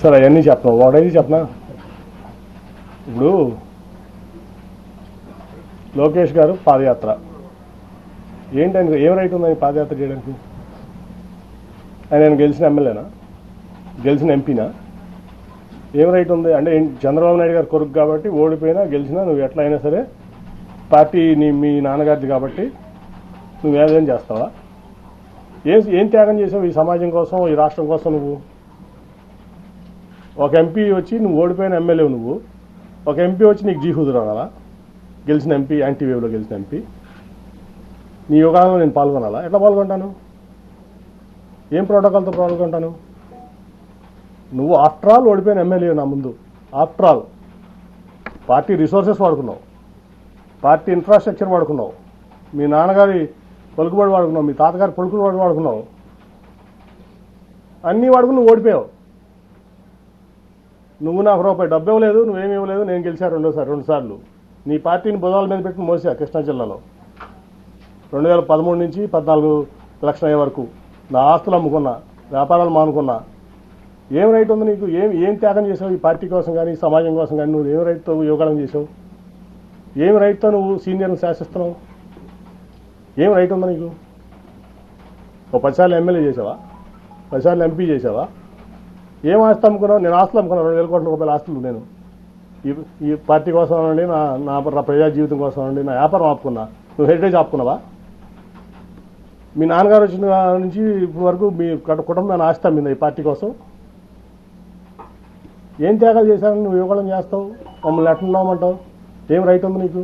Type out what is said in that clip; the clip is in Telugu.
సార్ అవన్నీ చెప్పను, ఒకటైతే చెప్పనా. ఇప్పుడు లోకేష్ గారు పాదయాత్ర ఏంటని ఏం రైట్ ఉందని పాదయాత్ర చేయడానికి? ఆయన గెలిచిన ఎమ్మెల్యేనా, గెలిచిన ఎంపీనా? ఏం రైట్ ఉంది అంటే? చంద్రబాబు నాయుడు గారు కొడుకు కాబట్టి ఓడిపోయినా గెలిచినా నువ్వు ఎట్లా అయినా సరే పార్టీ మీ నాన్నగారిది కాబట్టి నువ్వు ఏదైనా చేస్తావా? ఏం త్యాగం చేసావు ఈ సమాజం కోసం, ఈ రాష్ట్రం కోసం? నువ్వు ఒక ఎంపీ వచ్చి నువ్వు ఓడిపోయిన ఎమ్మెల్యే, నువ్వు ఒక ఎంపీ వచ్చి నీకు జీహుదురు అనాలా? గెలిచిన ఎంపీ, యాంటీవేవ్లో గెలిచిన ఎంపీ నీ యోగాలో నేను పాల్గొనాలా? ఎట్లా పాల్గొంటాను? ఏం ప్రోటోకాల్తో పాల్గొంటాను? నువ్వు ఆఫ్టర్ ఆల్ ఓడిపోయిన ఎమ్మెల్యే నా ముందు. ఆఫ్టర్ ఆల్ పార్టీ రిసోర్సెస్ వాడుకున్నావు, పార్టీ ఇన్ఫ్రాస్ట్రక్చర్ వాడుకున్నావు, మీ నాన్నగారి పలుకుబడి వాడుకున్నావు, మీ తాతగారి పలుకుబడి వాడుకున్నావు, అన్నీ వాడుకుని నువ్వు ఓడిపోయావు. నువ్వు నాకు రూపాయి డబ్బు ఇవ్వలేదు, నువ్వేమి ఇవ్వలేదు, నేను గెలిచా రెండు సార్లు. నీ పార్టీని భుజాల మీద పెట్టి మోసా కృష్ణా జిల్లాలో 2013 నుంచి 14 ఎలక్షన్ అయ్యే వరకు నా ఆస్తులు అమ్ముకున్నా, వ్యాపారాలు మానుకున్నా. ఏం రైట్ ఉంది నీకు? ఏం త్యాగం చేసావు ఈ పార్టీ కోసం కానీ, సమాజం కోసం కానీ? నువ్వు ఏం రైట్తో యోగాళం చేసావు? ఏం రైట్తో నువ్వు సీనియర్ని శాసిస్తున్నావు? ఏం రైట్ ఉందా నీకు? ఓ 10 సార్లు ఎమ్మెల్యే చేసావా? 10 సార్లు ఎంపీ చేసావా? ఏం ఆస్తి అమ్ముకున్నావు? నేను ఆస్తులు అమ్ముకున్నాను, 2,000 కోట్ల రూపాయల ఆస్తులు. నేను ఈ పార్టీ కోసం అనండి, నా ప్రజా జీవితం కోసం అనండి, నా వ్యాపారం ఆపుకున్నా. నువ్వు హెరిటేజ్ ఆపుకున్నావా? మీ నాన్నగారు వచ్చిన నుంచి ఇప్పటి వరకు మీ కుటుంబాన్ని ఆస్తి అమ్మిందా ఈ పార్టీ కోసం? ఏం త్యాగాలు చేశారని నువ్వు యువకులం చేస్తావు? మమ్మల్ని ఎట్లా ఉన్నామంటావు? ఏం రైట్ ఉంది నీకు?